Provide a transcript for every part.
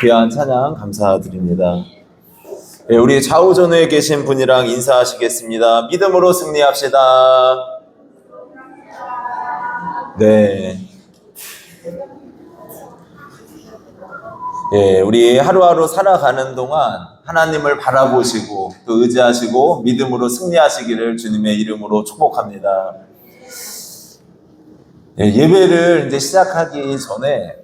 귀한 찬양 감사드립니다. 네, 우리 좌우존에 계신 분이랑 인사하시겠습니다. 믿음으로 승리합시다. 네. 예, 우리 하루하루 살아가는 동안 하나님을 바라보시고 또 의지하시고 믿음으로 승리하시기를 주님의 이름으로 축복합니다. 예, 예배를 이제 시작하기 전에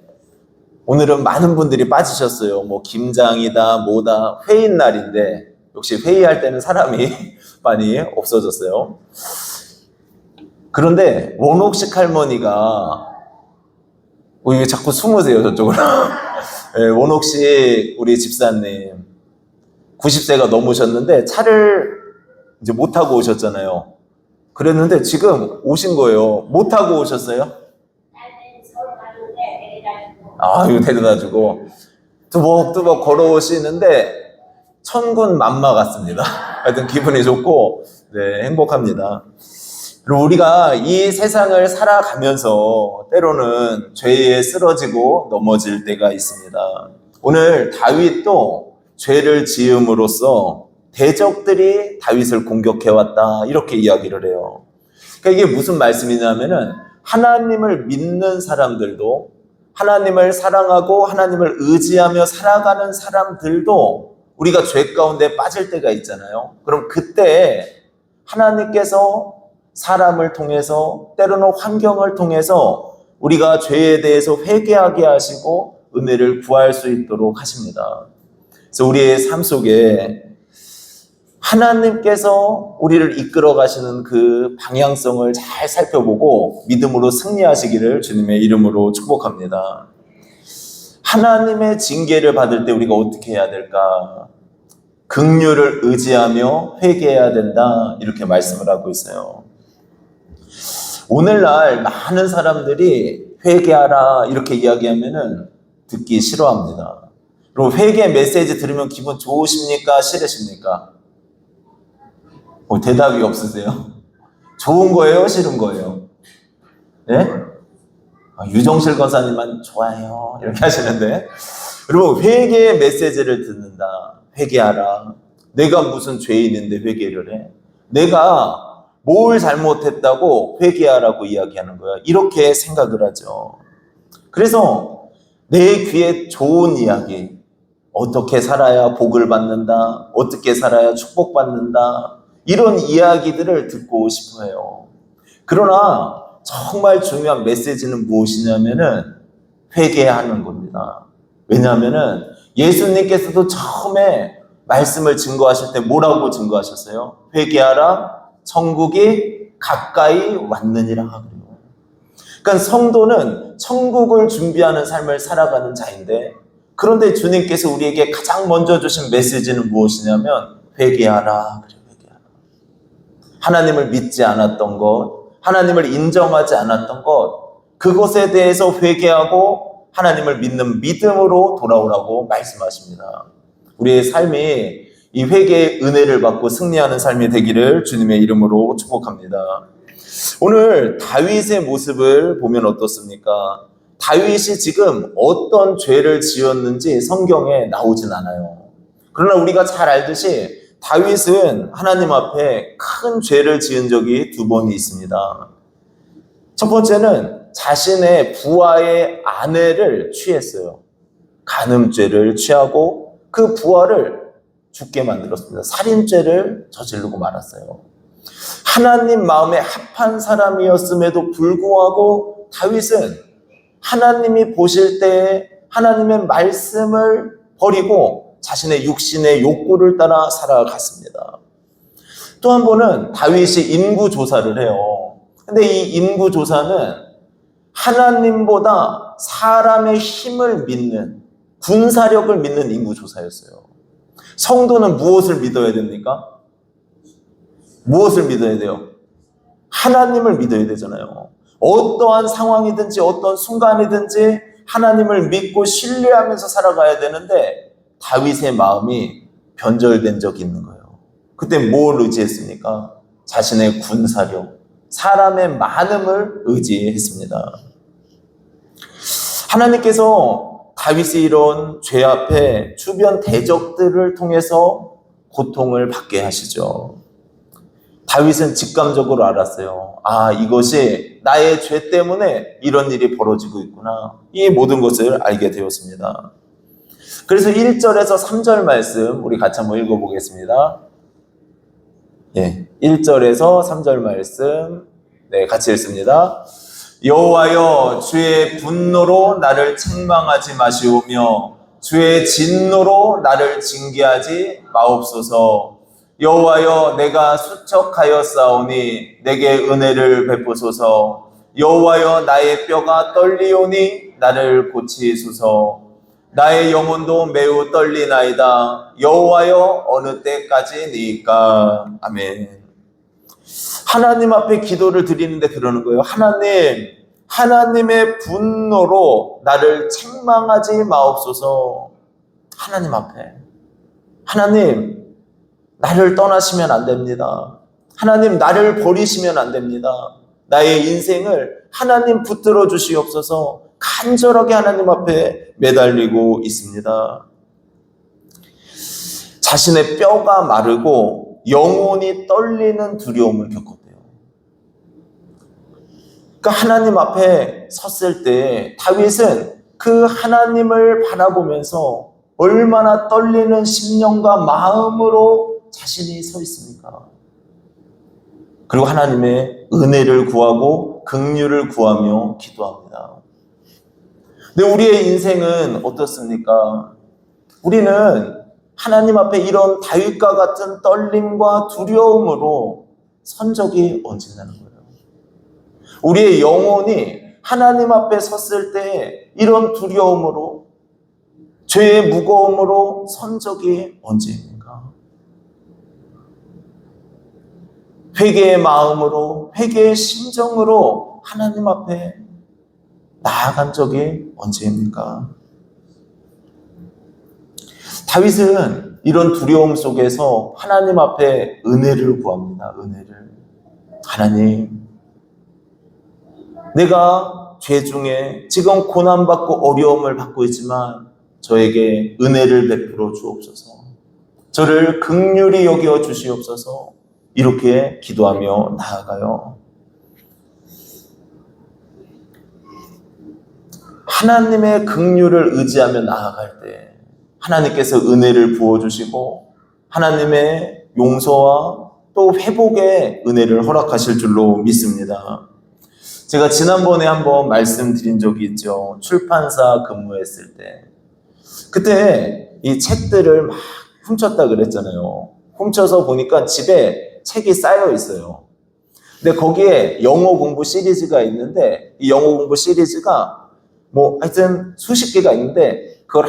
오늘은 많은 분들이 빠지셨어요. 뭐 김장이다 뭐다 회의 날인데 역시 회의할 때는 사람이 많이 없어졌어요. 그런데 원옥식 할머니가 왜 자꾸 숨으세요 저쪽으로. 네, 원옥식 우리 집사님 90세가 넘으셨는데 차를 이제 못 타고 오셨잖아요. 그랬는데 지금 오신 거예요. 못 타고 오셨어요? 이거 데려다주고 뚜벅뚜벅 걸어오시는데 천군 만마 같습니다. 하여튼 기분이 좋고 네, 행복합니다. 그리고 우리가 이 세상을 살아가면서 때로는 죄에 쓰러지고 넘어질 때가 있습니다. 오늘 다윗도 죄를 지음으로써 대적들이 다윗을 공격해왔다 이렇게 이야기를 해요. 그러니까 이게 무슨 말씀이냐면은 하나님을 믿는 사람들도 하나님을 사랑하고 하나님을 의지하며 살아가는 사람들도 우리가 죄 가운데 빠질 때가 있잖아요. 그럼 그때 하나님께서 사람을 통해서 때로는 환경을 통해서 우리가 죄에 대해서 회개하게 하시고 은혜를 구할 수 있도록 하십니다. 그래서 우리의 삶 속에 하나님께서 우리를 이끌어 가시는 그 방향성을 잘 살펴보고 믿음으로 승리하시기를 주님의 이름으로 축복합니다. 하나님의 징계를 받을 때 우리가 어떻게 해야 될까? 긍휼을 의지하며 회개해야 된다 이렇게 말씀을 하고 있어요. 오늘날 많은 사람들이 회개하라 이렇게 이야기하면은 듣기 싫어합니다. 그리고 회개 메시지 들으면 기분 좋으십니까? 싫으십니까? 대답이 없으세요? 좋은 거예요? 싫은 거예요? 네? 유정실 권사님만 좋아요 이렇게 하시는데 여러분 회개 메시지를 듣는다. 회개하라. 내가 무슨 죄인인데 회개를 해? 내가 뭘 잘못했다고 회개하라고 이야기하는 거야. 이렇게 생각을 하죠. 그래서 내 귀에 좋은 이야기, 어떻게 살아야 복을 받는다, 어떻게 살아야 축복받는다, 이런 이야기들을 듣고 싶어 해요. 그러나 정말 중요한 메시지는 무엇이냐면은 회개하는 겁니다. 왜냐하면은 예수님께서도 처음에 말씀을 증거하실 때 뭐라고 증거하셨어요? 회개하라, 천국이 가까이 왔느니라 그래요. 그러니까 성도는 천국을 준비하는 삶을 살아가는 자인데 그런데 주님께서 우리에게 가장 먼저 주신 메시지는 무엇이냐면 회개하라 그래요. 하나님을 믿지 않았던 것, 하나님을 인정하지 않았던 것, 그것에 대해서 회개하고 하나님을 믿는 믿음으로 돌아오라고 말씀하십니다. 우리의 삶이 이 회개의 은혜를 받고 승리하는 삶이 되기를 주님의 이름으로 축복합니다. 오늘 다윗의 모습을 보면 어떻습니까? 다윗이 지금 어떤 죄를 지었는지 성경에 나오진 않아요. 그러나 우리가 잘 알듯이 다윗은 하나님 앞에 큰 죄를 지은 적이 2번이 있습니다. 첫 번째는 자신의 부하의 아내를 취했어요. 간음죄를 취하고 그 부하를 죽게 만들었습니다. 살인죄를 저지르고 말았어요. 하나님 마음에 합한 사람이었음에도 불구하고 다윗은 하나님이 보실 때 하나님의 말씀을 버리고 자신의 육신의 욕구를 따라 살아갔습니다. 또 한 번은 다윗이 인구조사를 해요. 근데 이 인구조사는 하나님보다 사람의 힘을 믿는, 군사력을 믿는 인구조사였어요. 성도는 무엇을 믿어야 됩니까? 무엇을 믿어야 돼요? 하나님을 믿어야 되잖아요. 어떠한 상황이든지 어떤 순간이든지 하나님을 믿고 신뢰하면서 살아가야 되는데 다윗의 마음이 변절된 적이 있는 거예요. 그때 뭘 의지했습니까? 자신의 군사력, 사람의 많음을 의지했습니다. 하나님께서 다윗이 이런 죄 앞에 주변 대적들을 통해서 고통을 받게 하시죠. 다윗은 직감적으로 알았어요. 아, 이것이 나의 죄 때문에 이런 일이 벌어지고 있구나. 이 모든 것을 알게 되었습니다. 그래서 1절에서 3절 말씀 우리 같이 한번 읽어보겠습니다. 1절에서 3절 말씀 같이 읽습니다. 여호와여, 주의 분노로 나를 책망하지 마시오며 주의 진노로 나를 징계하지 마옵소서. 여호와여, 내가 수척하였사오니 내게 은혜를 베푸소서. 여호와여, 나의 뼈가 떨리오니 나를 고치소서. 나의 영혼도 매우 떨리나이다. 여호와여, 어느 때까지니까. 아멘. 하나님 앞에 기도를 드리는데 그러는 거예요. 하나님의 분노로 나를 책망하지 마옵소서. 하나님 앞에. 하나님, 나를 떠나시면 안 됩니다. 하나님, 나를 버리시면 안 됩니다. 나의 인생을 하나님 붙들어 주시옵소서. 간절하게 하나님 앞에 매달리고 있습니다. 자신의 뼈가 마르고 영혼이 떨리는 두려움을 겪었대요. 그러니까 하나님 앞에 섰을 때 다윗은 그 하나님을 바라보면서 얼마나 떨리는 심령과 마음으로 자신이 서 있습니까? 그리고 하나님의 은혜를 구하고 긍휼을 구하며 기도합니다. 근데 우리의 인생은 어떻습니까? 우리는 하나님 앞에 이런 다윗과 같은 떨림과 두려움으로 선 적이 언제 있냐는 거예요. 우리의 영혼이 하나님 앞에 섰을 때 이런 두려움으로, 죄의 무거움으로 선 적이 언제입니까? 회개의 마음으로, 회개의 심정으로 하나님 앞에 나아간 적이 언제입니까? 다윗은 이런 두려움 속에서 하나님 앞에 은혜를 구합니다. 은혜를. 하나님, 내가 죄 중에 지금 고난받고 어려움을 받고 있지만 저에게 은혜를 베풀어 주옵소서. 저를 긍휼히 여겨 주시옵소서. 이렇게 기도하며 나아가요. 하나님의 긍휼을 의지하며 나아갈 때 하나님께서 은혜를 부어주시고 하나님의 용서와 또 회복의 은혜를 허락하실 줄로 믿습니다. 제가 지난번에 한번 말씀드린 적이 있죠. 출판사 근무했을 때. 그때 이 책들을 막 훔쳤다 그랬잖아요. 훔쳐서 보니까 집에 책이 쌓여 있어요. 근데 거기에 영어 공부 시리즈가 있는데 이 영어 공부 시리즈가 하여튼 수십 개가 있는데 그걸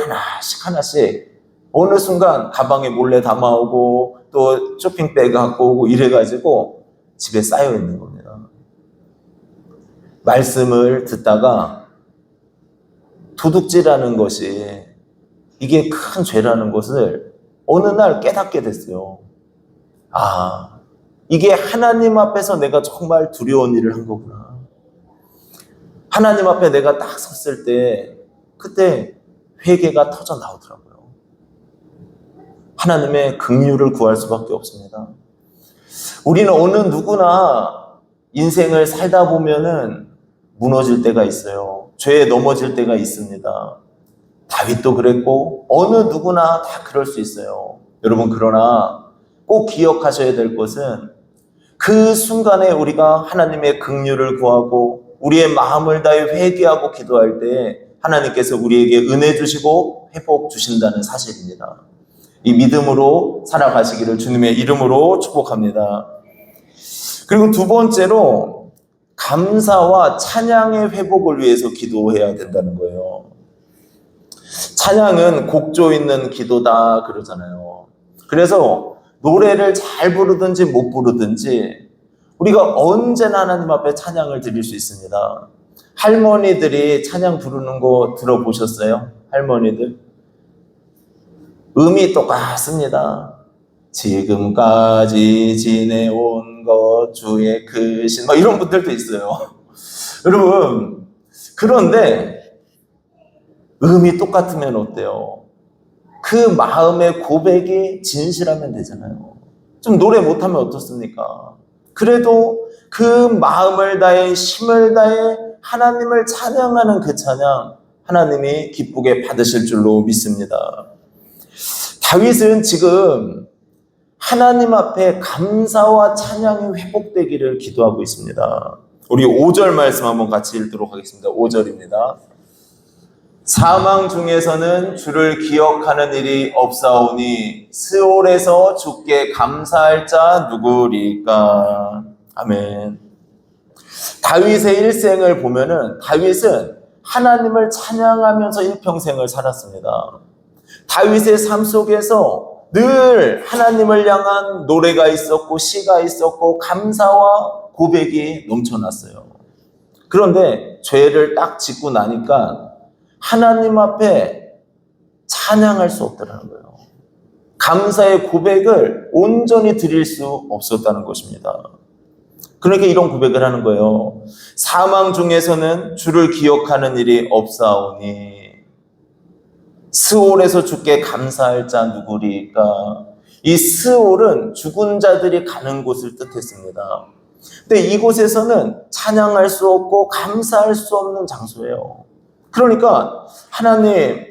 하나씩 어느 순간 가방에 몰래 담아오고 또 쇼핑백 갖고 오고 이래가지고 집에 쌓여 있는 겁니다. 말씀을 듣다가 도둑질하는 것이 이게 큰 죄라는 것을 어느 날 깨닫게 됐어요. 아, 이게 하나님 앞에서 내가 정말 두려운 일을 한 거구나. 하나님 앞에 내가 딱 섰을 때 그때 회개가 터져 나오더라고요. 하나님의 긍휼을 구할 수밖에 없습니다. 우리는 어느 누구나 인생을 살다 보면은 무너질 때가 있어요. 죄에 넘어질 때가 있습니다. 다윗도 그랬고 어느 누구나 다 그럴 수 있어요. 여러분, 그러나 꼭 기억하셔야 될 것은 그 순간에 우리가 하나님의 긍휼을 구하고 우리의 마음을 다해 회개하고 기도할 때 하나님께서 우리에게 은혜 주시고 회복 주신다는 사실입니다. 이 믿음으로 살아가시기를 주님의 이름으로 축복합니다. 그리고 두 번째로 감사와 찬양의 회복을 위해서 기도해야 된다는 거예요. 찬양은 곡조 있는 기도다 그러잖아요. 그래서 노래를 잘 부르든지 못 부르든지 우리가 언제나 하나님 앞에 찬양을 드릴 수 있습니다. 할머니들이 찬양 부르는 거 들어보셨어요? 할머니들? 음이 똑같습니다. 지금까지 지내온 것 주의 크신 이런 분들도 있어요. 여러분, 그런데 음이 똑같으면 어때요? 그 마음의 고백이 진실하면 되잖아요. 좀 노래 못하면 어떻습니까? 그래도 그 마음을 다해 힘을 다해 하나님을 찬양하는 그 찬양 하나님이 기쁘게 받으실 줄로 믿습니다. 다윗은 지금 하나님 앞에 감사와 찬양이 회복되기를 기도하고 있습니다. 우리 5절 말씀 한번 같이 읽도록 하겠습니다. 5절입니다. 사망 중에서는 주를 기억하는 일이 없사오니 스올에서 주께 감사할 자 누구리까? 아멘. 다윗의 일생을 보면은 다윗은 하나님을 찬양하면서 일평생을 살았습니다. 다윗의 삶 속에서 늘 하나님을 향한 노래가 있었고 시가 있었고 감사와 고백이 넘쳐났어요. 그런데 죄를 딱 짓고 나니까 하나님 앞에 찬양할 수 없더라는 거예요. 감사의 고백을 온전히 드릴 수 없었다는 것입니다. 그러니까 이런 고백을 하는 거예요. 사망 중에서는 주를 기억하는 일이 없사오니 스올에서 주께 감사할 자 누구리까? 이 스올은 죽은 자들이 가는 곳을 뜻했습니다. 근데 이곳에서는 찬양할 수 없고 감사할 수 없는 장소예요. 그러니까 하나님,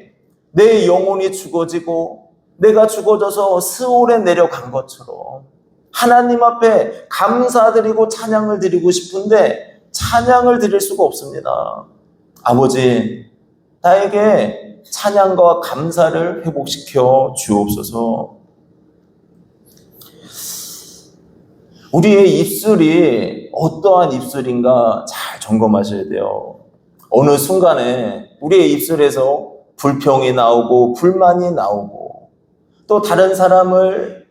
내 영혼이 죽어지고 내가 죽어져서 스올에 내려간 것처럼 하나님 앞에 감사드리고 찬양을 드리고 싶은데 찬양을 드릴 수가 없습니다. 아버지, 나에게 찬양과 감사를 회복시켜 주옵소서. 우리의 입술이 어떠한 입술인가 잘 점검하셔야 돼요. 어느 순간에 우리의 입술에서 불평이 나오고 불만이 나오고 또 다른 사람을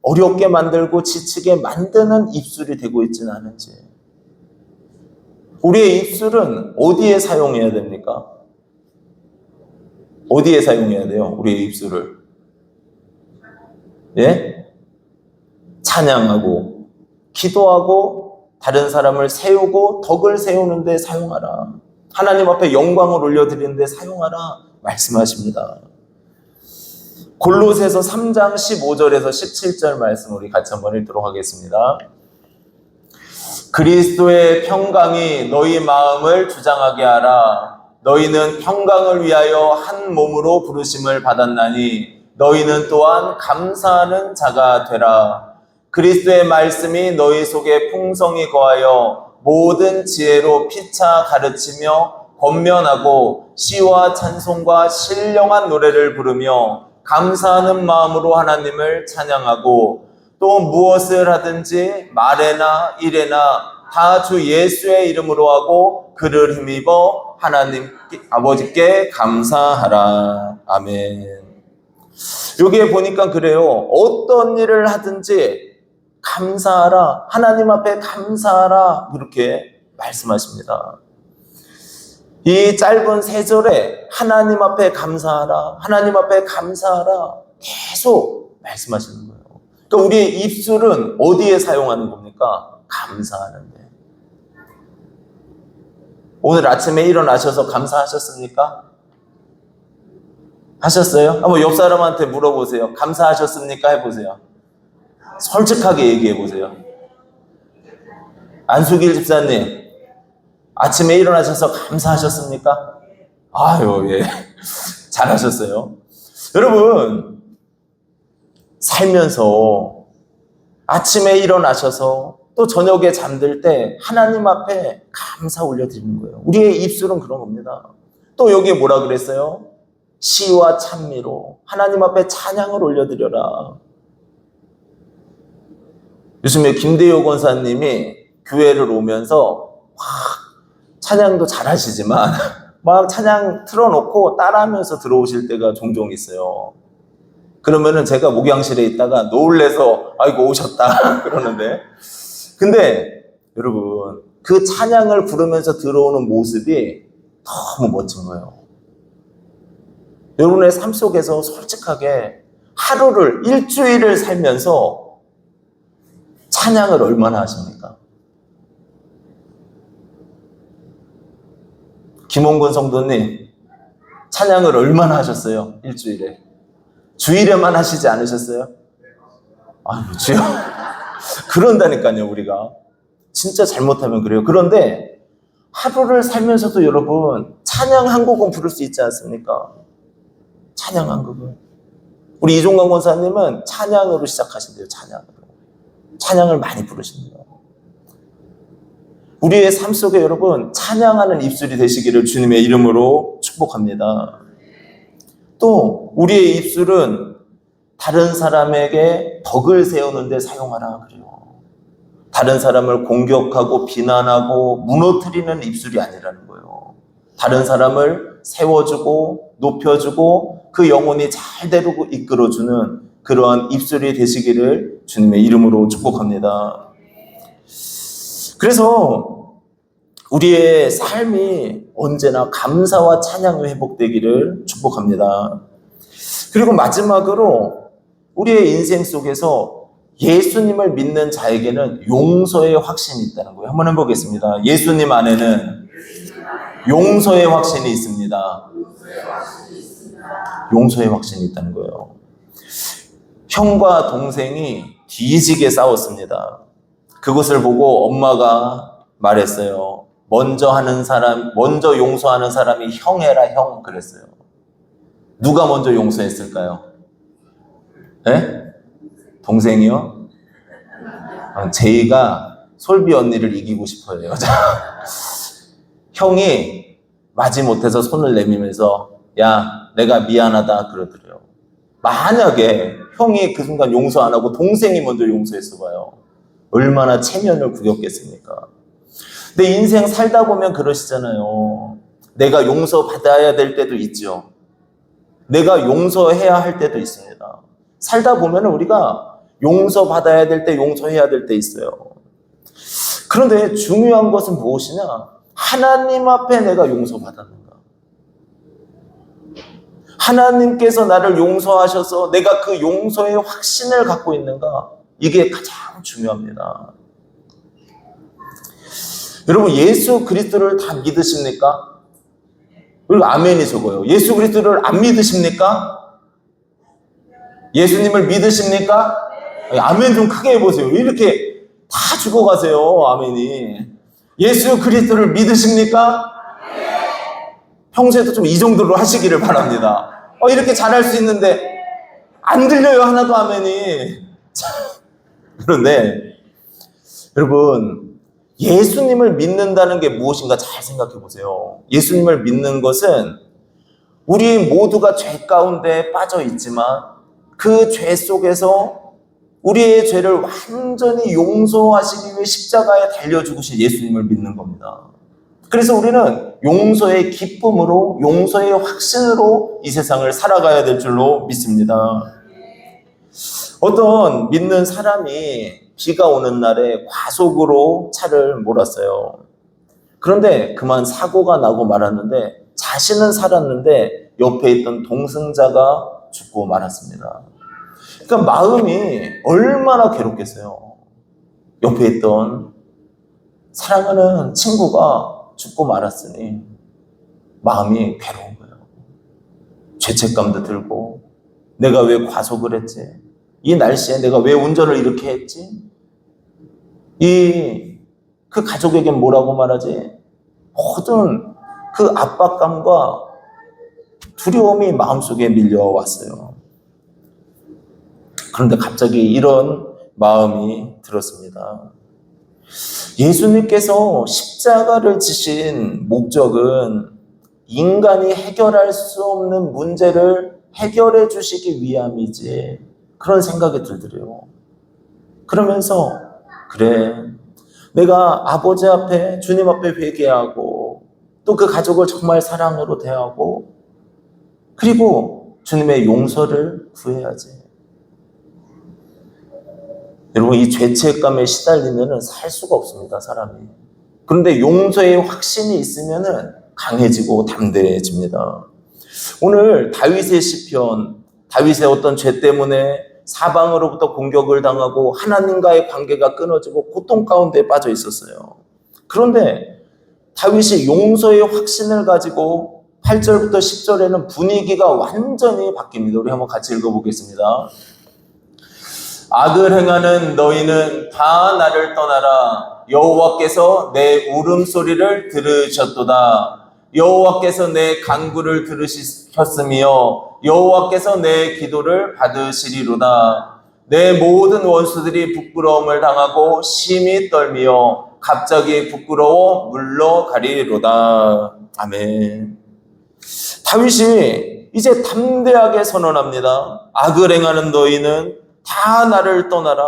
어렵게 만들고 지치게 만드는 입술이 되고 있지는 않은지. 우리의 입술은 어디에 사용해야 됩니까? 어디에 사용해야 돼요? 우리의 입술을. 예? 찬양하고 기도하고 다른 사람을 세우고 덕을 세우는 데 사용하라. 하나님 앞에 영광을 올려드리는 데 사용하라 말씀하십니다. 골로새서 3장 15절에서 17절 말씀 우리 같이 한번 읽도록 하겠습니다. 그리스도의 평강이 너희 마음을 주장하게 하라. 너희는 평강을 위하여 한 몸으로 부르심을 받았나니 너희는 또한 감사하는 자가 되라. 그리스도의 말씀이 너희 속에 풍성히 거하여 모든 지혜로 피차 가르치며 권면하고 시와 찬송과 신령한 노래를 부르며 감사하는 마음으로 하나님을 찬양하고 또 무엇을 하든지 말에나 일에나 다 주 예수의 이름으로 하고 그를 힘입어 하나님 아버지께 감사하라. 아멘. 여기에 보니까 그래요. 어떤 일을 하든지 감사하라. 하나님 앞에 감사하라. 이렇게 말씀하십니다. 이 짧은 3절에 하나님 앞에 감사하라. 하나님 앞에 감사하라. 계속 말씀하시는 거예요. 그러니까 우리의 입술은 어디에 사용하는 겁니까? 감사하는데. 오늘 아침에 일어나셔서 감사하셨습니까? 하셨어요? 한번 옆 사람한테 물어보세요. 감사하셨습니까? 해보세요. 솔직하게 얘기해 보세요. 안수길 집사님, 아침에 일어나셔서 감사하셨습니까? 아유, 예. 잘하셨어요. 여러분, 살면서 아침에 일어나셔서 또 저녁에 잠들 때 하나님 앞에 감사 올려드리는 거예요. 우리의 입술은 그런 겁니다. 또 여기에 뭐라 그랬어요? 시와 찬미로 하나님 앞에 찬양을 올려드려라. 요즘에 김대효 권사님이 교회를 오면서 찬양도 잘하시지만 막 찬양 틀어놓고 따라하면서 들어오실 때가 종종 있어요. 그러면은 제가 목양실에 있다가 놀래서 아이고 오셨다 그러는데, 근데 여러분 그 찬양을 부르면서 들어오는 모습이 너무 멋진 거예요. 여러분의 삶 속에서 솔직하게 하루를 일주일을 살면서 찬양을 얼마나 하십니까? 김홍근 성도님, 찬양을 얼마나 하셨어요? 일주일에. 주일에만 하시지 않으셨어요? 아유, 주여. 그런다니까요, 우리가. 진짜 잘못하면 그래요. 그런데 하루를 살면서도 여러분, 찬양 한 곡은 부를 수 있지 않습니까? 찬양 한 곡은. 우리 이종광 권사님은 찬양으로 시작하신대요, 찬양으로. 찬양을 많이 부르십니다. 우리의 삶 속에 여러분, 찬양하는 입술이 되시기를 주님의 이름으로 축복합니다. 또 우리의 입술은 다른 사람에게 덕을 세우는 데 사용하라 그래요. 다른 사람을 공격하고 비난하고 무너뜨리는 입술이 아니라는 거예요. 다른 사람을 세워주고 높여주고 그 영혼이 잘 데리고 이끌어주는 그러한 입술이 되시기를 주님의 이름으로 축복합니다. 그래서 우리의 삶이 언제나 감사와 찬양이 회복되기를 축복합니다. 그리고 마지막으로 우리의 인생 속에서 예수님을 믿는 자에게는 용서의 확신이 있다는 거예요. 한번 해보겠습니다. 예수님 안에는 용서의 확신이 있습니다. 용서의 확신이 있다는 거예요. 형과 동생이 뒤지게 싸웠습니다. 그것을 보고 엄마가 말했어요. 먼저 용서하는 사람이 형해라, 형. 그랬어요. 누가 먼저 용서했을까요? 네? 동생이요? 제이가 솔비 언니를 이기고 싶어요. 형이 마지못해서 손을 내밀면서 야, 내가 미안하다 그러더래요. 만약에 형이 그 순간 용서 안 하고 동생이 먼저 용서했어 봐요. 얼마나 체면을 구겼겠습니까? 근데 인생 살다 보면 그러시잖아요. 내가 용서받아야 될 때도 있죠. 내가 용서해야 할 때도 있습니다. 살다 보면 우리가 용서받아야 될 때, 용서해야 될 때 있어요. 그런데 중요한 것은 무엇이냐? 하나님 앞에 내가 용서받았는가? 하나님께서 나를 용서하셔서 내가 그 용서의 확신을 갖고 있는가? 이게 가장 중요합니다. 여러분, 예수 그리스도를 다 믿으십니까? 그리고 아멘이 적어요. 예수 그리스도를 안 믿으십니까? 예수님을 믿으십니까? 아멘 좀 크게 해보세요. 이렇게 다 죽어가세요. 아멘이. 예수 그리스도를 믿으십니까? 평소에도 좀 이 정도로 하시기를 바랍니다. 이렇게 잘할 수 있는데 안 들려요. 하나도 아멘이. 그런데 여러분, 예수님을 믿는다는 게 무엇인가 잘 생각해 보세요. 예수님을 믿는 것은 우리 모두가 죄 가운데 빠져 있지만 그 죄 속에서 우리의 죄를 완전히 용서하시기 위해 십자가에 달려 죽으신 예수님을 믿는 겁니다. 그래서 우리는 용서의 기쁨으로, 용서의 확신으로 이 세상을 살아가야 될 줄로 믿습니다. 어떤 믿는 사람이 비가 오는 날에 과속으로 차를 몰았어요. 그런데 그만 사고가 나고 말았는데 자신은 살았는데 옆에 있던 동승자가 죽고 말았습니다. 그러니까 마음이 얼마나 괴롭겠어요. 옆에 있던 사랑하는 친구가 죽고 말았으니 마음이 괴로운 거예요. 죄책감도 들고 내가 왜 과속을 했지? 이 날씨에 내가 왜 운전을 이렇게 했지? 그 가족에겐 뭐라고 말하지? 모든 그 압박감과 두려움이 마음속에 밀려왔어요. 그런데 갑자기 이런 마음이 들었습니다. 예수님께서 십자가를 지신 목적은 인간이 해결할 수 없는 문제를 해결해 주시기 위함이지, 그런 생각이 들더래요. 그러면서 그래, 내가 아버지 앞에, 주님 앞에 회개하고 또 그 가족을 정말 사랑으로 대하고 그리고 주님의 용서를 구해야지. 여러분, 이 죄책감에 시달리면 살 수가 없습니다, 사람이. 그런데 용서의 확신이 있으면 강해지고 담대해집니다. 오늘 다윗의 시편, 다윗의 어떤 죄 때문에 사방으로부터 공격을 당하고 하나님과의 관계가 끊어지고 고통 가운데 빠져 있었어요. 그런데 다윗이 용서의 확신을 가지고 8절부터 10절에는 분위기가 완전히 바뀝니다. 우리 한번 같이 읽어보겠습니다. 악을 행하는 너희는 다 나를 떠나라. 여호와께서 내 울음소리를 들으셨도다. 여호와께서 내 간구를 들으셨으며 여호와께서 내 기도를 받으시리로다. 내 모든 원수들이 부끄러움을 당하고 심히 떨미어 갑자기 부끄러워 물러가리로다. 아멘. 다윗이 이제 담대하게 선언합니다. 악을 행하는 너희는 다 나를 떠나라.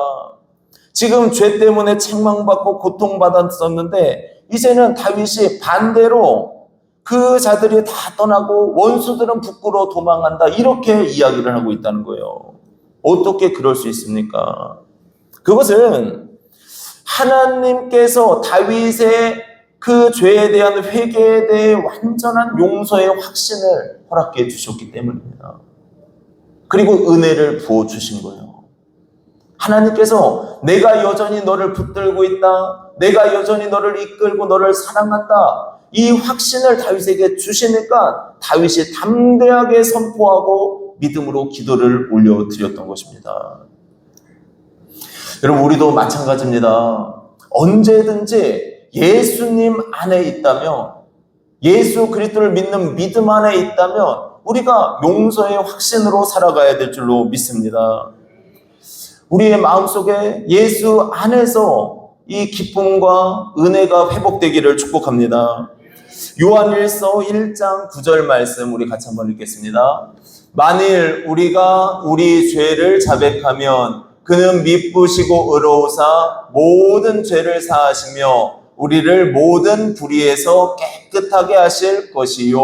지금 죄 때문에 책망받고 고통받았었는데 이제는 다윗이 반대로 그 자들이 다 떠나고 원수들은 부끄러워 도망한다, 이렇게 이야기를 하고 있다는 거예요. 어떻게 그럴 수 있습니까? 그것은 하나님께서 다윗의 그 죄에 대한 회개에 대해 완전한 용서의 확신을 허락해 주셨기 때문입니다. 그리고 은혜를 부어주신 거예요. 하나님께서 내가 여전히 너를 붙들고 있다, 내가 여전히 너를 이끌고 너를 사랑한다, 이 확신을 다윗에게 주시니까 다윗이 담대하게 선포하고 믿음으로 기도를 올려드렸던 것입니다. 여러분, 우리도 마찬가지입니다. 언제든지 예수님 안에 있다면, 예수 그리스도를 믿는 믿음 안에 있다면 우리가 용서의 확신으로 살아가야 될 줄로 믿습니다. 우리의 마음속에 예수 안에서 이 기쁨과 은혜가 회복되기를 축복합니다. 요한일서 1장 9절 말씀 우리 같이 한번 읽겠습니다. 만일 우리가 우리 죄를 자백하면 그는 미쁘시고 의로우사 모든 죄를 사하시며 우리를 모든 불의에서 깨끗하게 하실 것이요.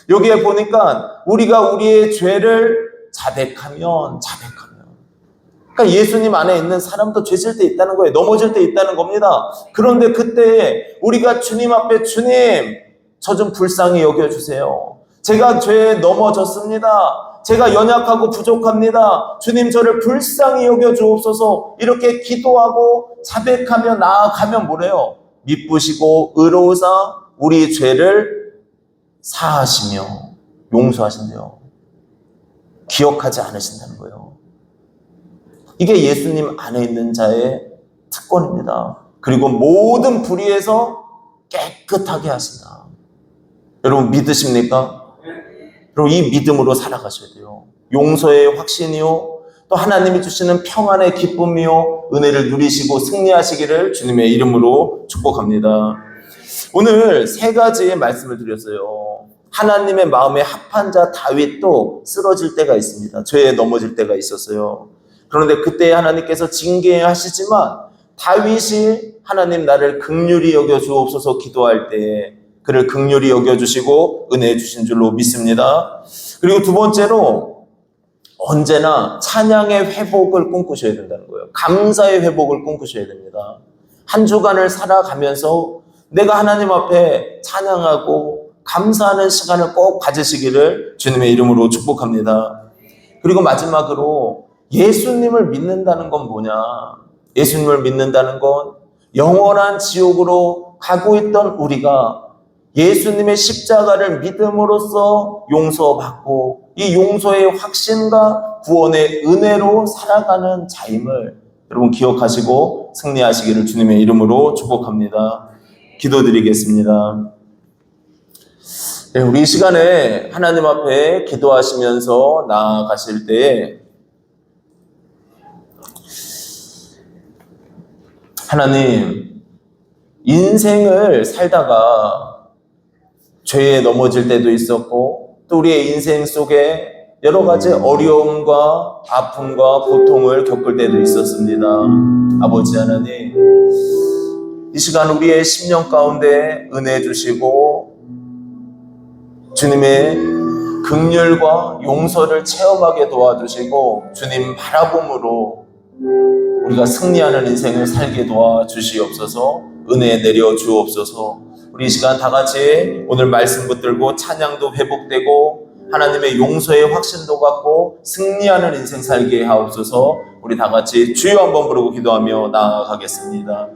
여기에 보니까 우리가 우리의 죄를 자백하면 그러니까 예수님 안에 있는 사람도 죄질 때 있다는 거예요. 넘어질 때 있다는 겁니다. 그런데 그때 우리가 주님 앞에, 주님, 저 좀 불쌍히 여겨주세요. 제가 죄에 넘어졌습니다. 제가 연약하고 부족합니다. 주님, 저를 불쌍히 여겨주옵소서. 이렇게 기도하고 자백하며 나아가면 뭐래요? 미쁘시고 의로우사 우리 죄를 사하시며 용서하신대요. 기억하지 않으신다는 거예요. 이게 예수님 안에 있는 자의 특권입니다. 그리고 모든 불의에서 깨끗하게 하신다. 여러분 믿으십니까? 여러분 이 믿음으로 살아가셔야 돼요. 용서의 확신이요, 또 하나님이 주시는 평안의 기쁨이요, 은혜를 누리시고 승리하시기를 주님의 이름으로 축복합니다. 오늘 세 가지의 말씀을 드렸어요. 하나님의 마음에 합한 자 다윗도 쓰러질 때가 있습니다. 죄에 넘어질 때가 있었어요. 그런데 그때 하나님께서 징계하시지만 다윗이 하나님 나를 긍휼히 여겨주옵소서 기도할 때 그를 긍휼히 여겨주시고 은혜 주신 줄로 믿습니다. 그리고 두 번째로 언제나 찬양의 회복을 꿈꾸셔야 된다는 거예요. 감사의 회복을 꿈꾸셔야 됩니다. 한 주간을 살아가면서 내가 하나님 앞에 찬양하고 감사하는 시간을 꼭 가지시기를 주님의 이름으로 축복합니다. 그리고 마지막으로 예수님을 믿는다는 건 뭐냐? 예수님을 믿는다는 건 영원한 지옥으로 가고 있던 우리가 예수님의 십자가를 믿음으로써 용서받고 이 용서의 확신과 구원의 은혜로 살아가는 자임을 여러분 기억하시고 승리하시기를 주님의 이름으로 축복합니다. 기도드리겠습니다. 네, 우리 이 시간에 하나님 앞에 기도하시면서 나아가실 때 하나님, 인생을 살다가 죄에 넘어질 때도 있었고 또 우리의 인생 속에 여러 가지 어려움과 아픔과 고통을 겪을 때도 있었습니다. 아버지 하나님, 이 시간 우리의 심령 가운데 은혜 주시고 주님의 긍휼과 용서를 체험하게 도와주시고 주님 바라봄으로 우리가 승리하는 인생을 살게 도와주시옵소서. 은혜 내려 주옵소서. 우리 이 시간 다 같이 오늘 말씀 붙들고 찬양도 회복되고 하나님의 용서의 확신도 갖고 승리하는 인생 살게 하옵소서. 우리 다 같이 주여 한번 부르고 기도하며 나아가겠습니다.